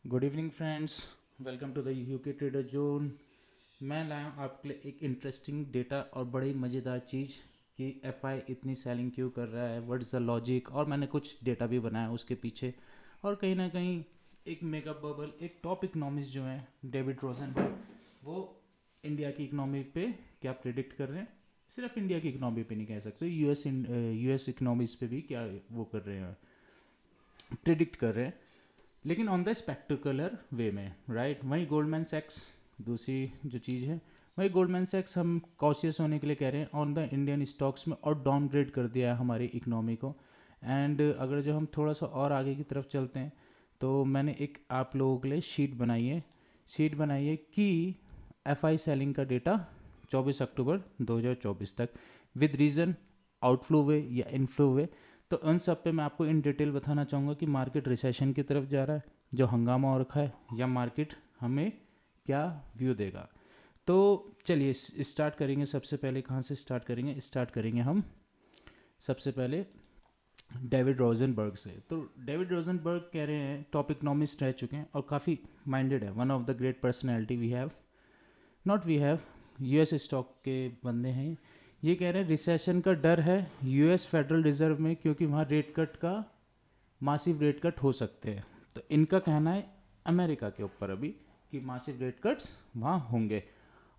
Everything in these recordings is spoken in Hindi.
Good evening friends, welcome to the UK trader zone. मैं लाया हूँ आपके लिए एक इंटरेस्टिंग डेटा और बड़ी मज़ेदार चीज़ कि एफआई इतनी सेलिंग क्यों कर रहा है, व्हाट इज़ द लॉजिक। और मैंने कुछ डेटा भी बनाया उसके पीछे। और कहीं ना कहीं एक मेगा बबल, एक टॉप इकनॉमिस्ट जो है डेविड रोजनबर्ग, वो इंडिया की इकनॉमी पे क्या प्रिडिक्ट कर रहे हैं। सिर्फ इंडिया की इकनॉमी पे नहीं कह सकते, यूएस इकनॉमीज पे भी क्या वो कर रहे हैं, प्रिडिक्ट कर रहे हैं, लेकिन ऑन द स्पेक्टिकुलर वे में, राइट। वहीं गोल्डमैन सैक्स दूसरी जो चीज़ है, वही गोल्डमैन सैक्स हम कॉशियस होने के लिए कह रहे हैं ऑन द इंडियन स्टॉक्स में, और डाउनग्रेड कर दिया है हमारी इकोनॉमी को। एंड अगर जो हम थोड़ा सा और आगे की तरफ चलते हैं, तो मैंने एक आप लोगों के लिए शीट बनाई है कि एफआई सेलिंग का डेटा 24 अक्टूबर 2024 तक, विद रीज़न, आउटफ्लो वे या इनफ्लो वे। तो उन सब पे मैं आपको इन डिटेल बताना चाहूँगा कि मार्केट रिसेशन की तरफ जा रहा है, जो हंगामा हो रखा है, या मार्केट हमें क्या व्यू देगा। तो चलिए स्टार्ट करेंगे। सबसे पहले कहाँ से स्टार्ट करेंगे हम सबसे पहले डेविड रोजनबर्ग से। तो डेविड रोजनबर्ग कह रहे हैं, टॉप इकोनॉमिस्ट रह चुके हैं और काफ़ी माइंडेड है, one of the great personality we have, not we have, US stock के बंदे हैं। ये कह रहे हैं रिसेशन का डर है यूएस फेडरल रिजर्व में, क्योंकि वहाँ रेट कट का मासिव रेट कट हो सकते हैं। तो इनका कहना है अमेरिका के ऊपर अभी कि मासिव रेट कट्स वहाँ होंगे।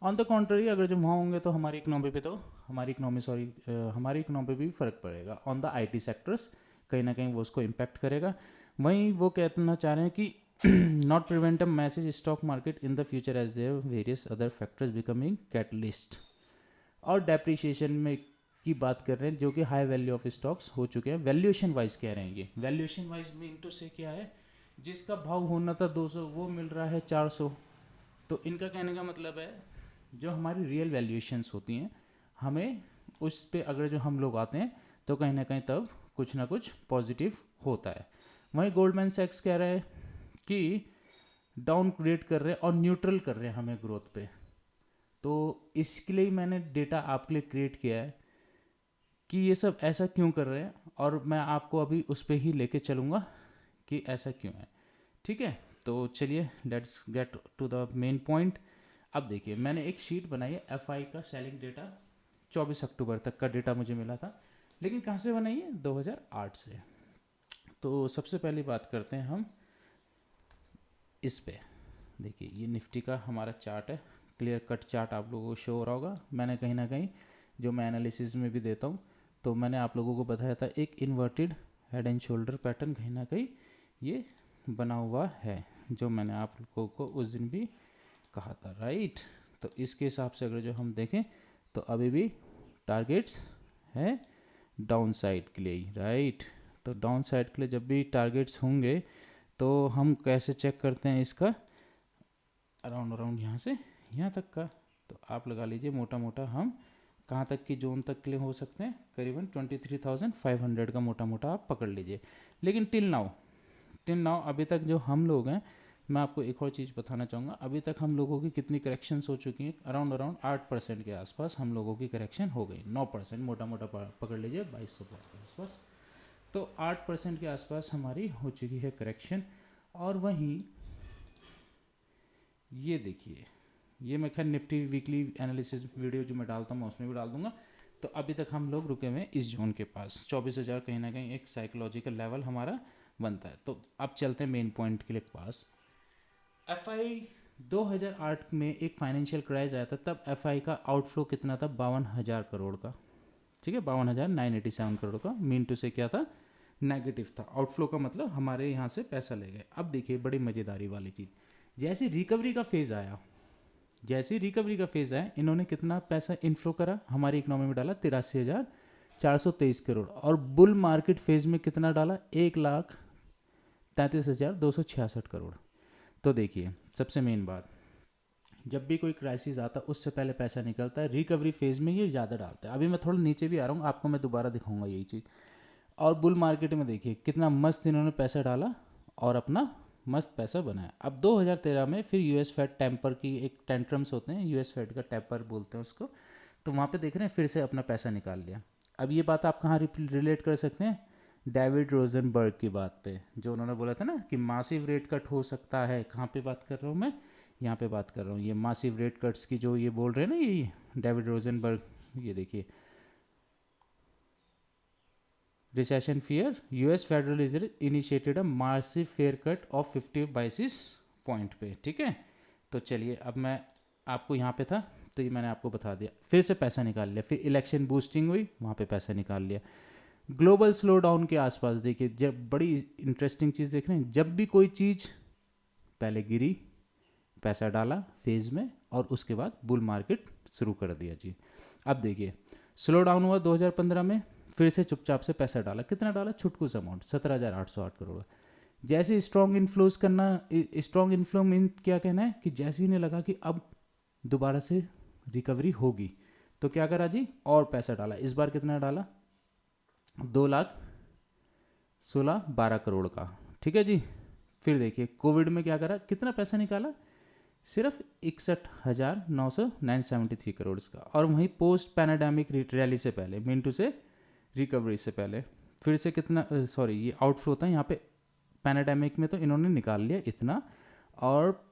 ऑन द कॉन्ट्ररी, अगर जो वहाँ होंगे तो हमारी इकनॉमी पे, तो हमारी इकनॉमी पे भी फ़र्क पड़ेगा ऑन द आईटी सेक्टर्स, कहीं ना कहीं वो उसको इम्पैक्ट करेगा। वहीं वो कहना चाह रहे हैं कि not prevent a message stock market in the future as there various other factors becoming catalyst. और डेप्रिसिएशन में की बात कर रहे हैं, जो कि हाई वैल्यू ऑफ स्टॉक्स हो चुके हैं, वैल्यूएशन वाइज कह रहे हैं। ये वैल्यूएशन वाइज में इंटू से क्या है, जिसका भाव होना था 200 वो मिल रहा है 400। तो इनका कहने का मतलब है जो हमारी रियल वैल्यूएशंस होती हैं, हमें उस पे अगर जो हम लोग आते हैं तो कहीं ना कहीं तब कुछ ना कुछ पॉजिटिव होता है। वहीं गोल्डमैन सैक्स कह रहे हैं कि डाउन ग्रेड कर रहे हैं और न्यूट्रल कर रहे हैं हमें ग्रोथ पे। तो इसके लिए मैंने डेटा आपके लिए क्रिएट किया है कि ये सब ऐसा क्यों कर रहे हैं, और मैं आपको अभी उस पर ही लेके चलूँगा कि ऐसा क्यों है। ठीक है, तो चलिए let's get to the main point. अब देखिए, मैंने एक शीट बनाई है एफआई का सेलिंग डेटा, 24 अक्टूबर तक का डेटा मुझे मिला था, लेकिन कहाँ से बनाई है, 2008 से। तो सबसे पहली बात करते हैं हम इस पे। देखिए ये निफ्टी का हमारा चार्ट है, क्लियर कट चार्ट आप लोगों को शो हो रहा होगा। मैंने कहीं ना कहीं जो मैं एनालिसिस में भी देता हूँ, तो मैंने आप लोगों को बताया था एक inverted head and shoulder pattern कहीं ना कहीं ये बना हुआ है, जो मैंने आप लोगों को उस दिन भी कहा था, राइट। तो इसके हिसाब से अगर जो हम देखें तो अभी भी टारगेट्स है डाउन साइड के लिए ही, राइट। तो डाउन साइड के लिए जब भी टारगेट्स होंगे तो हम कैसे चेक करते हैं इसका, अराउंड अराउंड यहाँ से यहाँ तक का। तो आप लगा लीजिए मोटा मोटा हम कहाँ तक की जोन तक के लिए हो सकते हैं, करीबन 23,500 का मोटा मोटा आप पकड़ लीजिए। लेकिन टिल नाउ अभी तक जो हम लोग हैं, मैं आपको एक और चीज़ बताना चाहूँगा। अभी तक हम लोगों की कितनी करेक्शंस हो चुकी हैं, अराउंड अराउंड 8% के आसपास हम लोगों की करेक्शन हो गई। 9% मोटा मोटा पकड़ लीजिए, 2200 के आसपास। तो 8% के आसपास हमारी हो चुकी है करेक्शन। और वहीं ये देखिए, ये मैं खैर निफ्टी वीकली एनालिसिस वीडियो जो मैं डालता हूँ मैं उसमें भी डाल दूंगा। तो अभी तक हम लोग रुके हुए हैं इस जोन के पास, 24,000 कहीं ना कहीं एक साइकोलॉजिकल लेवल हमारा बनता है। तो अब चलते हैं मेन पॉइंट के लिए पास। एफआई 2008 में एक फाइनेंशियल क्राइज आया था, तब एफआई का आउटफ्लो कितना था, 52,000 करोड़ का। ठीक है, 52,987 करोड़ का। मीन टू से क्या था, नेगेटिव था। आउटफ्लो का मतलब हमारे यहाँ से पैसा ले गए। अब देखिए बड़ी मज़ेदारी वाली चीज़, जैसे रिकवरी का फेज़ आया, इन्होंने कितना पैसा इनफ्लो करा हमारी इकोनॉमी में डाला, 83,423 करोड़। और बुल मार्केट फेज में कितना डाला, 1,33,266 करोड़। तो देखिए सबसे मेन बात, जब भी कोई क्राइसिस आता है उससे पहले पैसा निकलता है, रिकवरी फेज में ये ज़्यादा डालता है। अभी मैं थोड़ा नीचे भी आ रहा हूँ, आपको मैं दोबारा दिखाऊंगा यही चीज़। और बुल मार्केट में देखिए कितना मस्त इन्होंने पैसा डाला और अपना मस्त पैसा बनाया। अब 2013 में फिर यूएस फेड टेम्पर की एक टेंट्रम्स होते हैं, यूएस फेड का टेम्पर बोलते हैं उसको। तो वहाँ पे देख रहे हैं फिर से अपना पैसा निकाल लिया। अब ये बात आप कहाँ रिलेट कर सकते हैं, डेविड रोजनबर्ग की बात पे, जो उन्होंने बोला था ना कि मासिव रेट कट हो सकता है। कहाँ पे बात कर रहा हूँ मैं? यहाँ पे बात कर रहा हूँ, ये मासिव रेट कट्स की जो ये बोल रहे हैं ना, ये डेविड रोजनबर्ग, ये देखिए, recession fear, US federal reserve initiated a massive fair cut off 50 biases point पे, ठीक है। तो चलिए, अब मैं आपको यहाँ पे था तो ये मैंने आपको बता दिया, फिर से पैसा निकाल लिया, फिर इलेक्शन बूस्टिंग हुई, वहाँ पे पैसा निकाल लिया। ग्लोबल स्लो डाउन के आसपास देखिए, जब बड़ी इंटरेस्टिंग चीज़ देख रहे हैं, जब भी कोई चीज़ पहले गिरी, पैसा डाला फेज में, और उसके बाद बुल मार्केट शुरू कर दिया जी। अब देखिए, स्लो डाउन हुआ 2015 में, फिर से चुपचाप से पैसा डाला, कितना डाला? छुटकुस अमाउंट, 17,808 करोड़। जैसे स्ट्रॉन्ग इन्फ्लोज करना, स्ट्रॉन्ग इन्फ्लो मीन क्या कहना है कि जैसे ही इन्हें लगा कि अब दोबारा से रिकवरी होगी, तो क्या करा जी? और पैसा डाला। इस बार कितना डाला? 2,16,12 करोड़ का, ठीक है जी। फिर देखिए, कोविड में क्या करा, कितना पैसा निकाला? सिर्फ 61,973 करोड़ का। और वहीं पोस्ट पैनाडेमिक रैली से पहले, मिंटू से रिकवरी से पहले, फिर से कितना, सॉरी ये आउटफ्लो था यहाँ पे, पैनाडेमिक में तो इन्होंने निकाल लिया इतना। और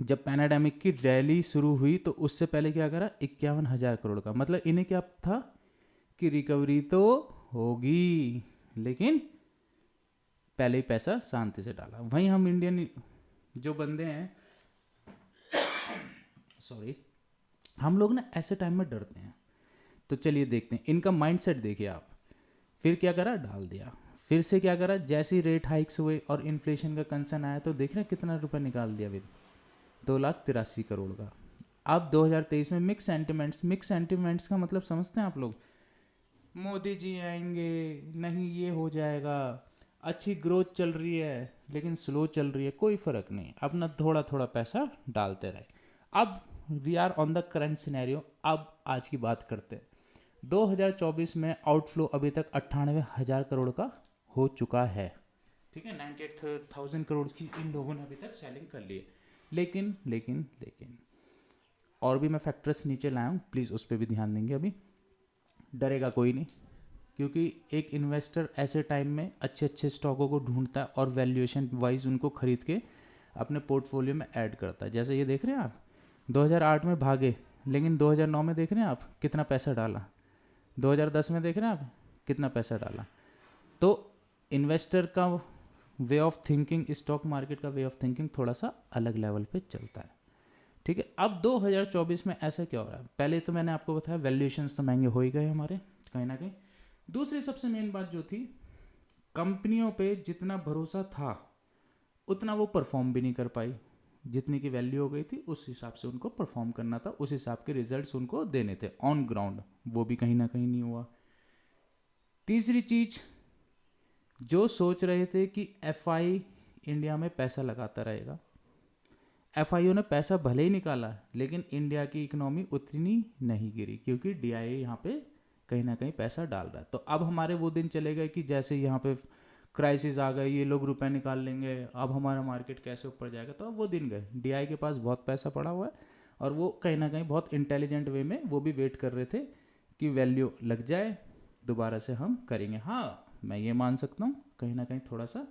जब पैनाडेमिक की रैली शुरू हुई तो उससे पहले क्या करा? 51,000 करोड़ का। मतलब इन्हें क्या था कि रिकवरी तो होगी, लेकिन पहले ही पैसा शांति से डाला। वहीं हम इंडियन जो बंदे हैं, सॉरी, हम लोग ना ऐसे टाइम में डरते हैं। तो चलिए देखते हैं इनका माइंडसेट, देखिए आप। फिर क्या करा? डाल दिया। फिर से क्या करा? जैसे ही रेट हाइक्स हुए और इन्फ्लेशन का कंसर्न आया तो देख रहे हैं कितना रुपए निकाल दिया अभी, 2,83 करोड़ का। अब 2023 में मिक्स सेंटिमेंट्स, मिक्स सेंटिमेंट्स का मतलब समझते हैं आप लोग? मोदी जी आएंगे, नहीं ये हो जाएगा, अच्छी ग्रोथ चल रही है लेकिन स्लो चल रही है, कोई फ़र्क नहीं, अपना थोड़ा थोड़ा पैसा डालते रहे। अब we are on the current scenario. अब आज की बात करते हैं। 2024 में आउटफ्लो अभी तक 98,000 करोड़ का हो चुका है, ठीक है। 98,000 करोड़ की इन लोगों ने अभी तक सेलिंग कर ली है। लेकिन लेकिन लेकिन और भी मैं फैक्टर्स नीचे लाया हूँ, प्लीज़ उस पर भी ध्यान देंगे। अभी डरेगा कोई नहीं, क्योंकि एक इन्वेस्टर ऐसे टाइम में अच्छे अच्छे स्टॉकों को ढूंढता है और वैल्यूएशन वाइज उनको खरीद के अपने पोर्टफोलियो में ऐड करता है। जैसे ये देख रहे हैं आप, 2008 में भागे, लेकिन 2009 में देख रहे हैं आप कितना पैसा डाला, 2010 में देख रहे हैं आप कितना पैसा डाला। तो इन्वेस्टर का way of thinking, stock market का वे ऑफ थिंकिंग थोड़ा सा अलग लेवल पे चलता है, ठीक है। अब 2024 में ऐसा क्या हो रहा है? पहले तो मैंने आपको बताया वैल्यूएशंस तो महंगे हो ही गए हमारे कहीं ना कहीं। दूसरी सबसे मेन बात जो थी, कंपनियों पे जितना भरोसा था उतना वो परफॉर्म भी नहीं कर पाई। जितनी की वैल्यू हो गई थी उस हिसाब से उनको परफॉर्म करना था, उस हिसाब के रिजल्ट्स उनको देने थे ऑन ग्राउंड, वो भी कहीं ना कहीं नहीं हुआ। तीसरी चीज, जो सोच रहे थे कि एफआई इंडिया में पैसा लगाता रहेगा, एफआईओ ने पैसा भले ही निकाला लेकिन इंडिया की इकोनॉमी उतनी नहीं गिरी, क्योंकि डीआईए यहाँ पे कहीं ना कहीं पैसा डाल रहा है। तो अब हमारे वो दिन चले गए कि जैसे यहाँ पे क्राइसिस आ गई, ये लोग रुपए निकाल लेंगे, अब हमारा मार्केट कैसे ऊपर जाएगा। तो अब वो दिन गए। डीआई के पास बहुत पैसा पड़ा हुआ है और वो कहीं ना कहीं बहुत इंटेलिजेंट वे में वो भी वेट कर रहे थे कि वैल्यू लग जाए, दोबारा से हम करेंगे। हाँ, मैं ये मान सकता हूँ कहीं ना कहीं थोड़ा सा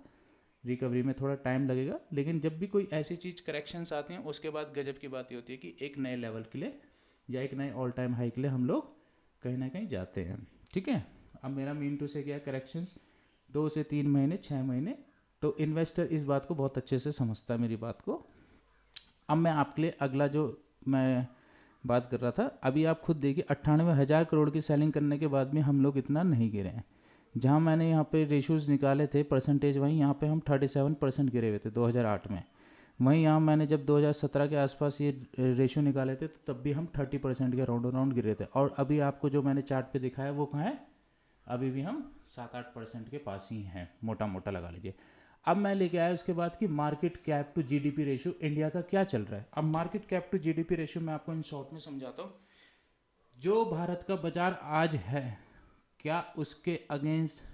रिकवरी में थोड़ा टाइम लगेगा, लेकिन जब भी कोई ऐसी चीज़ करेक्शंस आती हैं उसके बाद गजब की बात ये होती है कि एक नए लेवल के लिए या एक नए ऑल टाइम हाई के लिए हम लोग कहीं ना कहीं जाते हैं, ठीक है। अब मेरा मीन टू से क्या है, करेक्शंस 2 से 3 महीने, 6 महीने, तो इन्वेस्टर इस बात को बहुत अच्छे से समझता है मेरी बात को। अब मैं आपके लिए अगला जो मैं बात कर रहा था, अभी आप खुद देखिए 98,000 करोड़ की सेलिंग करने के बाद भी हम लोग इतना नहीं गिरे हैं। जहाँ मैंने यहाँ पे रेशोज़ निकाले थे परसेंटेज, वहीं यहाँ पे हम 37% गिरे हुए थे 2008 में। वहीं यहाँ मैंने जब 2017 के आसपास ये रेशो निकाले थे तो तब भी हम 30% के राउंड गिरे थे। और अभी आपको जो मैंने चार्ट पे दिखाया वो कहाँ है? अभी भी हम 7-8% के पास ही हैं, मोटा मोटा लगा लीजिए। अब मैं लेके आया उसके बाद कि market cap to GDP ratio India का क्या चल रहा है। अब market cap to GDP ratio मैं आपको इन शॉर्ट में समझाता हूँ। जो भारत का बाजार आज है, क्या उसके against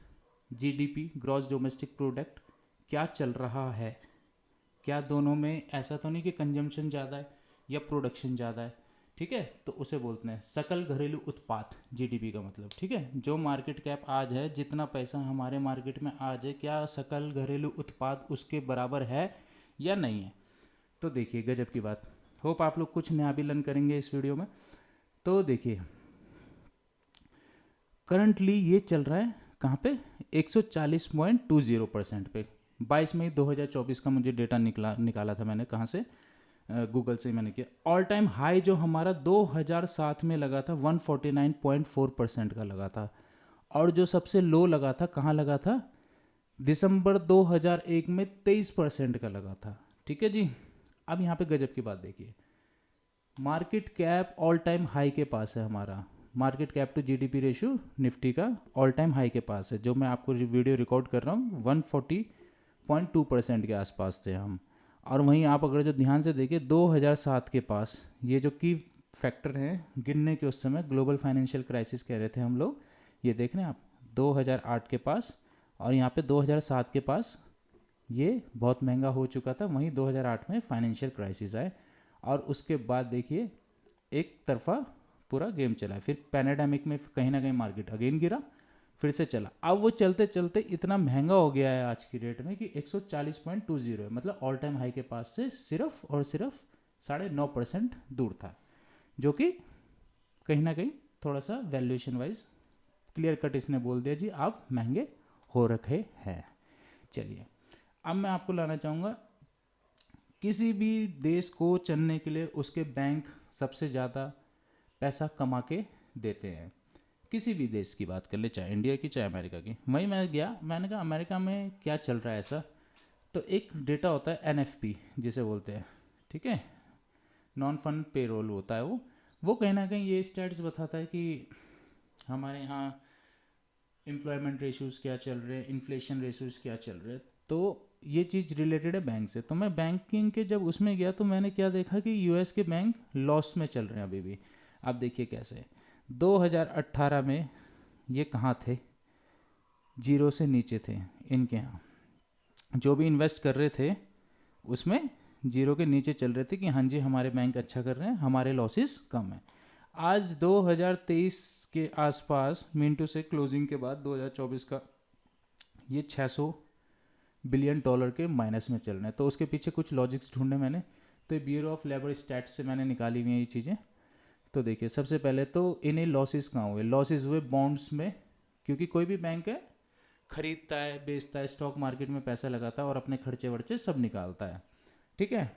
GDP, gross domestic product, क्या चल रहा है? क्या दोनों में ऐसा तो नहीं कि कंजम्पशन ज़्यादा है या प्रोडक्शन ज़्यादा है? ठीक है, तो उसे बोलते हैं सकल घरेलू उत्पाद, जीडीपी का मतलब। ठीक है, जो मार्केट कैप आज है, जितना पैसा हमारे मार्केट में आज है, क्या सकल घरेलू उत्पाद उसके बराबर है या नहीं है। तो देखिए गजब की बात, होप आप लोग कुछ नया भी लर्न करेंगे इस वीडियो में। तो देखिए करंटली ये चल रहा है कहाँ पे, 140.20% पे। 22 मई 2024 का मुझे डेटा निकाला था मैंने, कहाँ से, गूगल से मैंने किया। ऑल टाइम हाई जो हमारा 2007 में लगा था 149.4% का लगा था, और जो सबसे लो लगा था कहाँ लगा था, दिसंबर 2001 में 23% का लगा था। ठीक है जी। अब यहाँ पे गजब की बात देखिए, market cap all time high के पास है हमारा, market cap to GDP ratio Nifty का ऑल टाइम हाई के पास है। जो मैं आपको वीडियो रिकॉर्ड कर रहा हूँ 140.2% के आसपास थे हम। और वहीं आप अगर जो ध्यान से देखिए 2007 के पास, ये जो की फैक्टर हैं गिनने के, उस समय ग्लोबल फाइनेंशियल क्राइसिस कह रहे थे हम लोग, ये देख रहे हैं आप 2008 के पास, और यहाँ पे 2007 के पास ये बहुत महंगा हो चुका था। वहीं 2008 में फाइनेंशियल क्राइसिस आए, और उसके बाद देखिए एक तरफा पूरा गेम चला। फिर पैनेडेमिक में कहीं ना कहीं मार्केट अगेन गिरा, फिर से चला। अब वो चलते चलते इतना महंगा हो गया है आज की डेट में कि 140.20 है, मतलब ऑल टाइम हाई के पास से सिर्फ और सिर्फ 9.5% दूर था, जो कि कहीं ना कहीं थोड़ा सा वैल्यूएशन वाइज क्लियर कट इसने बोल दिया जी आप महंगे हो रखे हैं। चलिए अब मैं आपको लाना चाहूँगा, किसी भी देश को चलने के लिए उसके बैंक सबसे ज़्यादा पैसा कमा के देते हैं। किसी भी देश की बात कर ले, चाहे इंडिया की चाहे अमेरिका की। वहीं मैं गया, मैंने कहा अमेरिका में क्या चल रहा है ऐसा, तो एक डेटा होता है एनएफपी जिसे बोलते हैं, ठीक है, नॉन फंड पेरोल होता है वो कहीं ना कहीं ये स्टैट्स बताता है कि हमारे यहाँ एम्प्लॉयमेंट रेशोज़ क्या चल रहे हैं, इन्फ्लेशन रेशोज़ क्या चल रहे हैं। तो ये चीज़ रिलेटेड है बैंक से। तो मैं बैंकिंग के जब उसमें गया तो मैंने क्या देखा कि यूएस के बैंक लॉस में चल रहे हैं अभी भी। आप देखिए कैसे 2018 में ये कहाँ थे, जीरो से नीचे थे इनके यहाँ, जो भी इन्वेस्ट कर रहे थे उसमें जीरो के नीचे चल रहे थे कि हाँ जी हमारे बैंक अच्छा कर रहे हैं, हमारे लॉसेस कम है। आज 2023 के आसपास मिनटू से क्लोजिंग के बाद 2024 का ये 600 बिलियन डॉलर के माइनस में चल रहे हैं। तो उसके पीछे कुछ लॉजिक्स ढूंढे मैंने, तो ये ब्यूरो ऑफ लेबर स्टैट्स से मैंने निकाली हुई है ये चीज़ें। तो देखिए सबसे पहले तो इन्हें लॉसेस कहाँ हुए, लॉसेस हुए बॉन्ड्स में, क्योंकि कोई भी बैंक है खरीदता है बेचता है, स्टॉक मार्केट में पैसा लगाता है और अपने खर्चे वर्चे सब निकालता है, ठीक है,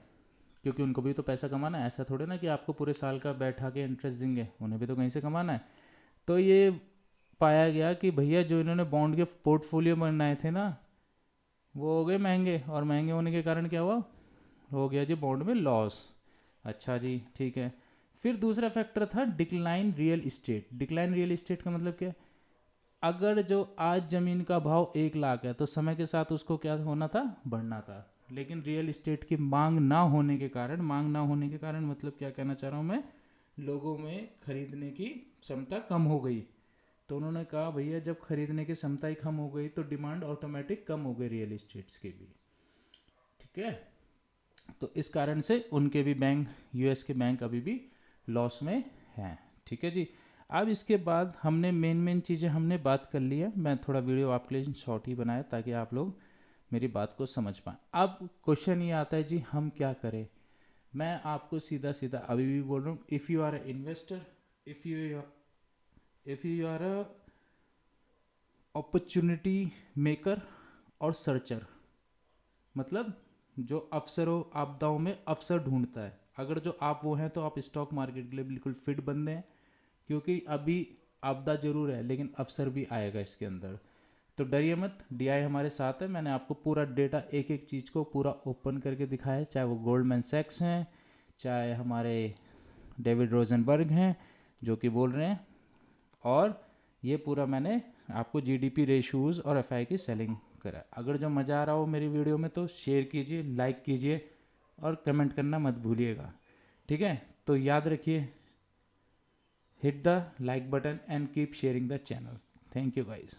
क्योंकि उनको भी तो पैसा कमाना है। ऐसा थोड़े ना कि आपको पूरे साल का बैठा के इंटरेस्ट देंगे, उन्हें भी तो कहीं से कमाना है। तो ये पाया गया कि भैया जो इन्होंने बॉन्ड के पोर्टफोलियो बनाए थे ना, वो हो गए महंगे, और महंगे होने के कारण क्या हुआ, हो गया जी बॉन्ड में लॉस। अच्छा जी ठीक है। फिर दूसरा फैक्टर था decline real estate. Decline real estate का मतलब क्या है, अगर जो आज ज़मीन का भाव 1 लाख है तो समय के साथ उसको क्या होना था, बढ़ना था। लेकिन रियल इस्टेट की मांग ना होने के कारण, मांग ना होने के कारण मतलब क्या कहना चाह रहा हूँ मैं, लोगों में खरीदने की क्षमता कम हो गई। तो उन्होंने कहा भैया जब खरीदने की क्षमता ही कम हो गई तो डिमांड ऑटोमेटिक कम हो गई रियल इस्टेट्स की भी, ठीक है। तो इस कारण से उनके भी बैंक, यूएस के बैंक अभी भी लॉस में हैं, ठीक है जी। अब इसके बाद हमने मेन चीज़ें हमने बात कर ली है। मैं थोड़ा वीडियो आपके लिए शॉर्ट ही बनाया ताकि आप लोग मेरी बात को समझ पाएँ। अब क्वेश्चन ये आता है जी हम क्या करें। मैं आपको सीधा सीधा अभी भी बोल रहा हूँ, if you are a investor, if you are a opportunity maker और सर्चर, मतलब जो अवसरों आपदाओं में अवसर ढूंढता है, अगर जो आप वो हैं तो आप स्टॉक मार्केट के लिए बिल्कुल फिट बंदे हैं, क्योंकि अभी आपदा जरूर है लेकिन अवसर भी आएगा इसके अंदर। तो डरिए मत, डीआई हमारे साथ है। मैंने आपको पूरा डेटा एक एक चीज़ को पूरा ओपन करके दिखाया है, चाहे वो गोल्डमैन सैक्स हैं, चाहे हमारे डेविड रोजनबर्ग हैं जो कि बोल रहे हैं, और ये पूरा मैंने आपको जीडीपी रेशूज़ और एफआई की सेलिंग करा। अगर जो मज़ा आ रहा हो मेरी वीडियो में तो शेयर कीजिए, लाइक कीजिए और कमेंट करना मत भूलिएगा, ठीक है। तो याद रखिए, hit the like button and keep sharing the channel. Thank you guys.